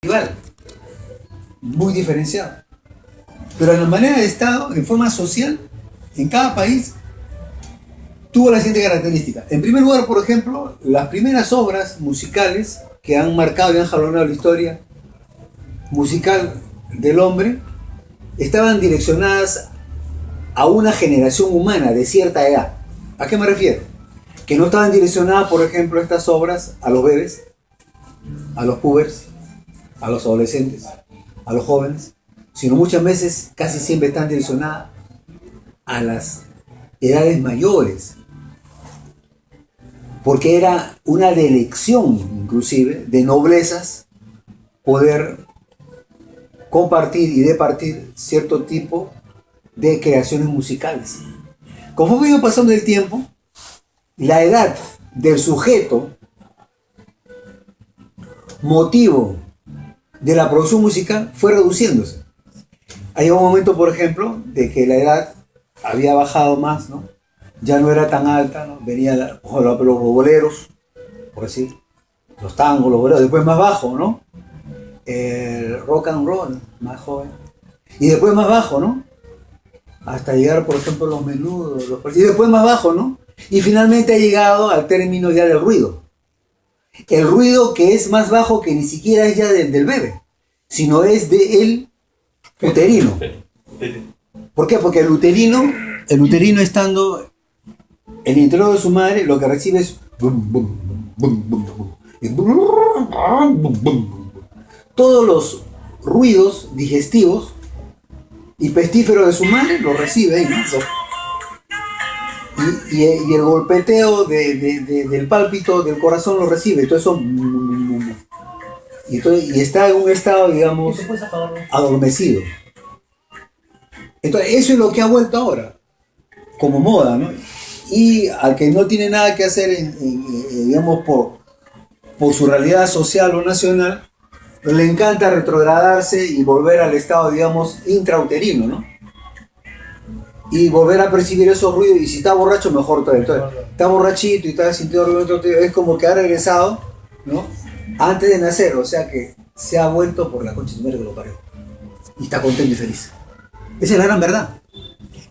rival, muy diferenciado. Pero en la manera de Estado, en forma social, en cada país, tuvo la siguiente característica. En primer lugar, por ejemplo, las primeras obras musicales que han marcado y han jalonado la historia musical del hombre estaban direccionadas a una generación humana de cierta edad. ¿A qué me refiero? Que no estaban direccionadas, por ejemplo, estas obras a los bebés, a los púberes, a los adolescentes, a los jóvenes, sino muchas veces, casi siempre están direccionadas a las edades mayores, porque era una elección, inclusive, de noblezas poder compartir y departir cierto tipo de creaciones musicales. Conforme iba pasando el tiempo, la edad del sujeto motivo de la producción musical fue reduciéndose. Hay un momento, por ejemplo, de que la edad había bajado más, ¿no? Ya no era tan alta, ¿no? Venían los boleros, por decir, los tangos, los boleros, después más bajo, ¿no? El rock and roll, más joven. Y después más bajo, ¿no? Hasta llegar, por ejemplo, los menudos, y después más bajo, ¿no? Y finalmente ha llegado al término ya del ruido. El ruido que es más bajo que ni siquiera es ya del bebé, sino es del uterino. ¿Por qué? Porque el uterino estando en el interior de su madre, lo que recibe es bum, bum, bum, bum, bum, y bum, bum, bum. Todos los ruidos digestivos y pestíferos de su madre lo recibe, ¿no? Y el golpeteo del pálpito del corazón lo recibe. Entonces y está en un estado, digamos, adormecido. Entonces eso es lo que ha vuelto ahora como moda, ¿no? Y al que no tiene nada que hacer, digamos, por su realidad social o nacional, le encanta retrogradarse y volver al estado, digamos, intrauterino, ¿no? Y volver a percibir esos ruidos. Y si está borracho, mejor todavía. Entonces, está borrachito y está sintiendo ruido, es como que ha regresado, ¿no? Antes de nacer, o sea que se ha vuelto por la concha de su madre que lo parió. Y está contento y feliz. Esa es la gran verdad.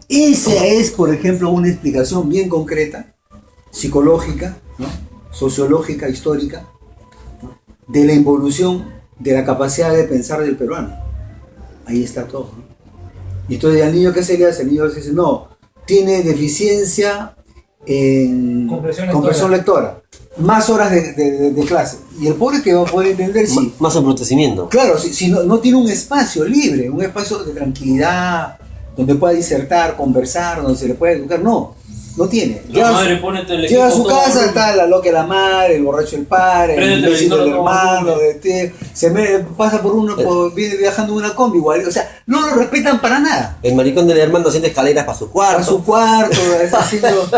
Esa es, por ejemplo, una explicación bien concreta, psicológica, ¿no? Sociológica, histórica, ¿no? De la involución de la capacidad de pensar del peruano. Ahí está todo, ¿no? Y entonces al niño, ¿qué se le hace? El niño dice, no, tiene deficiencia en comprensión lectora. Más horas de clase. Y el pobre que va a poder entender si... Más embrutecimiento. Claro, si no tiene un espacio libre, un espacio de tranquilidad, donde pueda disertar, conversar, donde se le pueda educar. No tiene. Llega a su casa, está la loca de la madre, el borracho del padre, el vecino del hermano, pasa por uno, viene viajando en una combi, igual. O sea, no lo respetan para nada. El maricón del hermano haciendo escaleras para su cuarto. Para su cuarto, haciendo...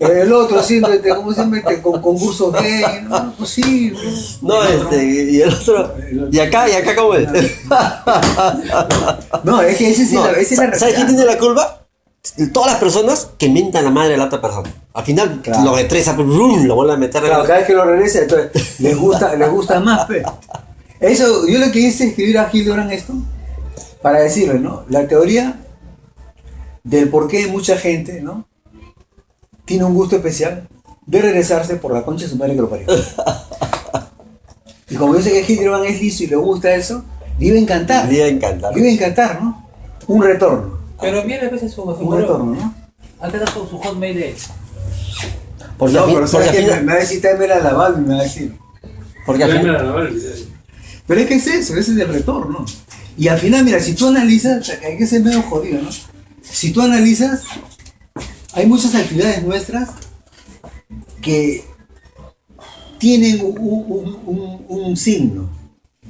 El otro haciendo, ¿cómo se llama? Con concursos gay, no es posible. Y el otro... ¿Y acá cómo es? No, es que esa es la realidad. ¿Sabes quién tiene la culpa? Todas las personas que mientan la madre de la otra persona. Al final, claro, lo retresa, lo vuelve a meter. Claro, cada vez que lo regresa, entonces les gusta más, pe. Eso, yo lo que hice es escribir a Hildebrand esto, para decirle, ¿no? La teoría del por qué mucha gente, ¿no? Tiene un gusto especial de regresarse por la concha de su madre que lo parió. Y como yo sé que Hildebrand es liso y le gusta eso, le iba a encantar. Le iba a encantar, ¿no? Un retorno. Pero viene a veces un retorno, ¿no? Antes da su hotmail de... No, pero sabes que me va a decir, tráeme la lavada y me va a decir. Porque al final... Pero es que es eso, ese es el retorno. Y al final, mira, si tú analizas, hay que ser medio jodido, ¿no? Si tú analizas, hay muchas actividades nuestras que tienen un signo,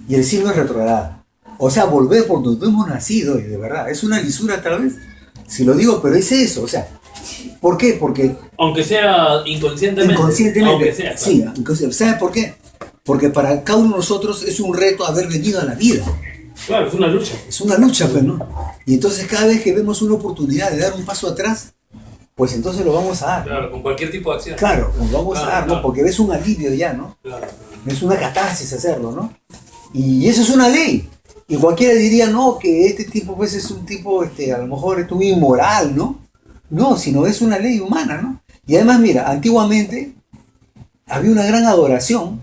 y el signo es retrogradar. O sea, volver por donde hemos nacido, y de verdad, es una lisura tal vez, si lo digo, pero es eso, o sea, ¿por qué? Porque... Aunque sea inconscientemente. Aunque sea, claro. Sí, ¿sabe por qué? Porque para cada uno de nosotros es un reto haber venido a la vida. Claro, es una lucha. Es una lucha, pues, ¿no? Y entonces cada vez que vemos una oportunidad de dar un paso atrás, pues entonces lo vamos a dar. Claro, con cualquier tipo de acción. Claro, lo vamos a dar, ¿no? Porque ves un alivio ya, ¿no? Claro. Es una catarsis hacerlo, ¿no? Y eso es una ley. Y cualquiera diría, no, que este tipo pues es un tipo, a lo mejor es un inmoral, ¿no? No, sino es una ley humana, ¿no? Y además, mira, antiguamente había una gran adoración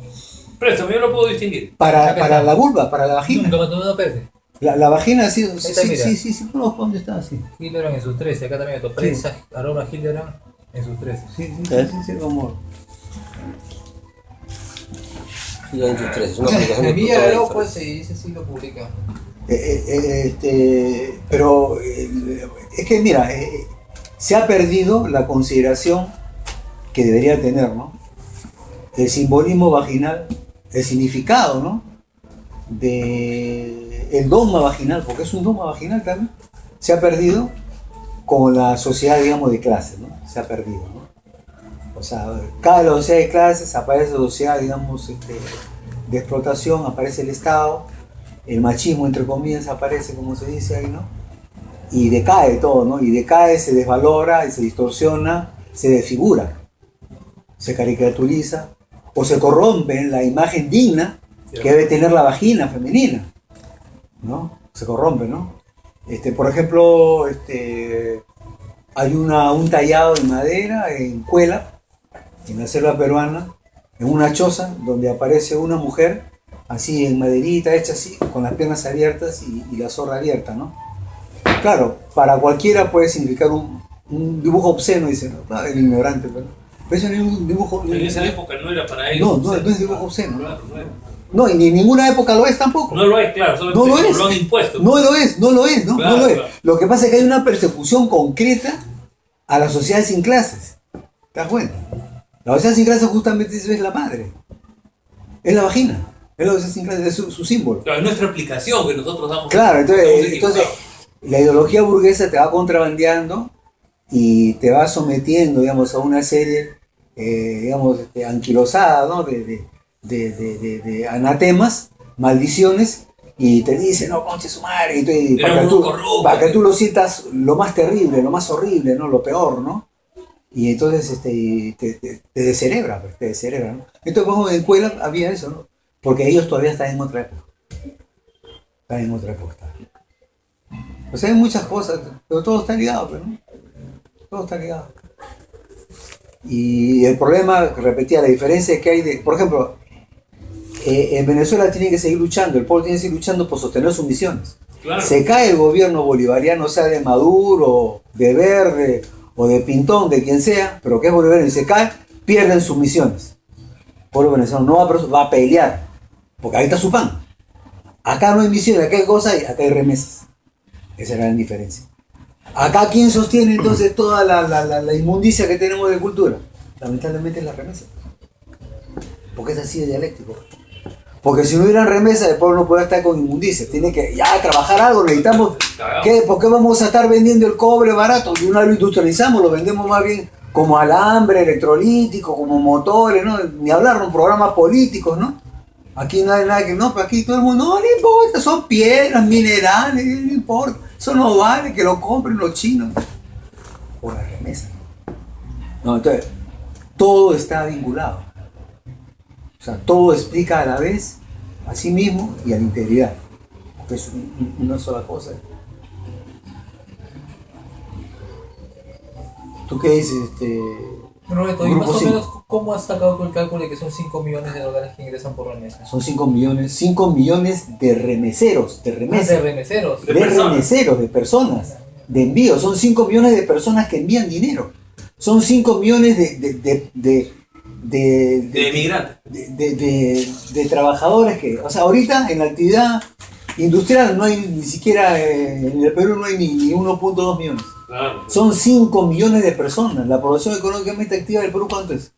Préstame, yo lo puedo distinguir. para la vulva, para la vagina. No, espérate. La vagina ha sido, está, mira. sí, no, ¿dónde está? Sí, Hildebrand en sus 13, acá también otro. Prensa, Aurora Hildebrand en sus 13. sí, como... Siga en sus tres, es una publicación de En Villa Plutarco. Arau, pues sí, ese sí lo publica. Pero es que mira, se ha perdido la consideración que debería tener, ¿no? El simbolismo vaginal, el significado, ¿no? De el dogma vaginal, porque es un dogma vaginal también, se ha perdido con la sociedad, digamos, de clases, ¿no? Se ha perdido, ¿no? O sea, cada sociedad de clases aparece la sociedad, digamos, de explotación, aparece el Estado, el machismo, entre comillas, aparece, como se dice ahí, ¿no? Y decae todo, ¿no? Y decae, se desvalora, se distorsiona, se desfigura, se caricaturiza, o se corrompe la imagen digna que debe tener la vagina femenina, ¿no? Se corrompe, ¿no? Por ejemplo, hay un tallado de madera en Cuela, en la selva peruana, en una choza donde aparece una mujer así en maderita, hecha así, con las piernas abiertas y la zorra abierta, ¿no? Claro, para cualquiera puede significar un dibujo obsceno, dice, ¿no? El ignorante, pero eso no es un dibujo... En esa época no era para ellos. No es dibujo obsceno. Claro, no era. No, y ni en ninguna época lo es tampoco. No lo es, claro, solo No lo es. lo han impuesto. No lo es, ¿no? Claro, No lo es. claro. Lo que pasa es que hay una persecución concreta a la sociedad sin clases. ¿Te das cuenta? La sociedad sin clases justamente eso es la madre. Es la vagina. Es la sociedad sin clases, es su símbolo. Claro, es nuestra aplicación que nosotros damos. Claro, estamos entonces equivocados. la ideología burguesa te va contrabandeando y te va sometiendo, digamos, a una serie, digamos, anquilosada, ¿no? de anatemas, maldiciones, y te dice, no, conche su madre, y para que tú lo sientas lo más terrible, lo más horrible, ¿no? Lo peor, ¿no? Y entonces te descerebra, pues, te descerebra, ¿no? Entonces, como en Cuela había eso, ¿no? Porque ellos todavía están en otra época. Están en otra época. O sea, hay muchas cosas, pero todo está ligado, pues, ¿no? Todo está ligado. Y el problema, repetía, la diferencia es que hay de, por ejemplo, en Venezuela tienen que seguir luchando, el pueblo tiene que seguir luchando por sostener sus misiones. Claro. Se cae el gobierno bolivariano, sea de Maduro, de Verde, o de Pintón, de quien sea, pero que es bolivariano y se cae, pierden sus misiones. El pueblo venezolano no va a pelear, porque ahí está su pan. Acá no hay misiones, acá hay cosas y acá hay remesas. Esa es la gran diferencia. Acá, ¿quién sostiene entonces toda la inmundicia que tenemos de cultura? Lamentablemente es la remesa. Porque es así de dialéctico. Porque si no hubieran remesas, el pueblo no puede estar con inmundicia. Tiene que ya trabajar algo, necesitamos... ¿Por qué vamos a estar vendiendo el cobre barato? Y una vez lo industrializamos, lo vendemos más bien como alambre electrolítico, como motores, ¿no? Ni hablar de programas políticos, ¿no? Aquí no hay nada que... No, pero aquí todo el mundo, no le importa, son piedras, minerales, no importa. Eso no vale, que lo compren los chinos. Por la remesa. No, entonces, todo está vinculado. O sea, todo explica a la vez a sí mismo y a la integridad. Porque es una sola cosa. ¿Tú qué dices, Roberto, ¿y Grupo más o 5? menos cómo has sacado el cálculo de que son 5 millones de dólares que ingresan por remesa? Son 5 millones de remeseros, de remesas. De remeseros. De De personas. remeseros, de personas, de envío. Son 5 millones de personas que envían dinero. Son 5 millones de emigrantes. de trabajadores que, o sea, ahorita en la actividad industrial no hay ni siquiera, en el Perú no hay ni 1.2 millones. Claro. Son 5 millones de personas. La población económicamente activa del Perú, ¿cuánto es?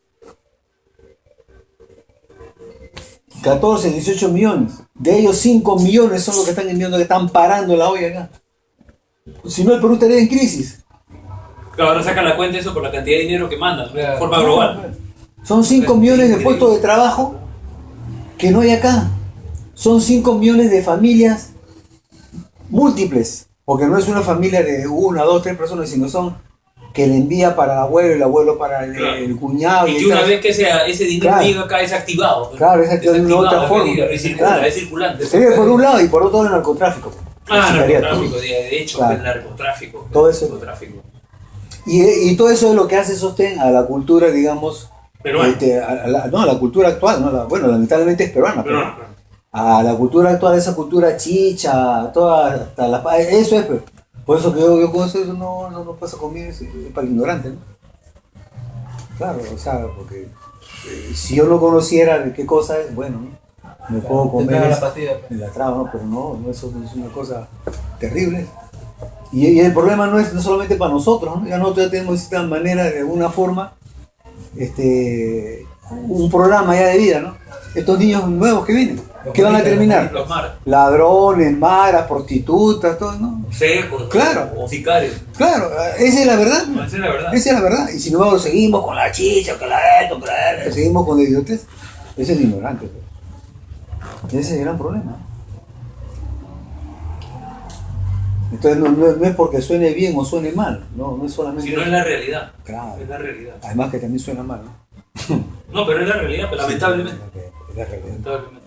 14, 18 millones. De ellos 5 millones son los que están enviando, que están parando la olla acá. Si no, el Perú estaría en crisis. Claro, ahora sacan la cuenta eso por la cantidad de dinero que mandan, de Claro. forma global. Son 5 millones de puestos de trabajo que no hay acá. Son 5 millones de familias múltiples. Porque no es una familia de 1, 2, 3 personas, sino son que le envía para el abuelo y el abuelo para el cuñado. Y que una tal. vez que ese dinero Claro. llega acá es activado. Claro, es activado de una otra la forma. medida, y circula, Claro. es circulante. Sería por un lado y por otro el narcotráfico. Ah, Sicariato. narcotráfico, de hecho, Claro. el narcotráfico. Todo eso. Narcotráfico. Y todo eso es lo que hace sostén a la cultura, digamos, Peruana. no, a la cultura actual, ¿no? Bueno, lamentablemente es peruana, pero a la cultura actual, esa cultura chicha, toda, hasta eso es, pero, por eso que yo con eso no pasa conmigo, es para el ignorante, ¿no? Claro, o sea, porque si yo no conociera de qué cosa es, bueno, ¿no? Me puedo Te comer traga la eso, pastilla. me la trago, ¿no? Pero no, eso es una cosa terrible. Y el problema no es no solamente para nosotros, ¿no? Ya nosotros ya tenemos esta manera, de alguna forma, un programa ya de vida, ¿no? Estos niños nuevos que vienen, ¿qué van a terminar? Los maras. Ladrones, maras, prostitutas, todo, ¿no? Secos. Claro. O sicarios. Claro, esa es la verdad. No, esa es la verdad. Esa es la verdad. Y sin embargo seguimos con la chicha, con la esto, con la seguimos con la idiotez. Ese es el ignorante. Pues. Ese es el gran problema. Entonces no es porque suene bien o suene mal, no es solamente... Si no es la realidad. Claro. Es la realidad. Además que también suena mal, ¿no? No, pero es la realidad, pero lamentablemente. Es la realidad. Lamentablemente.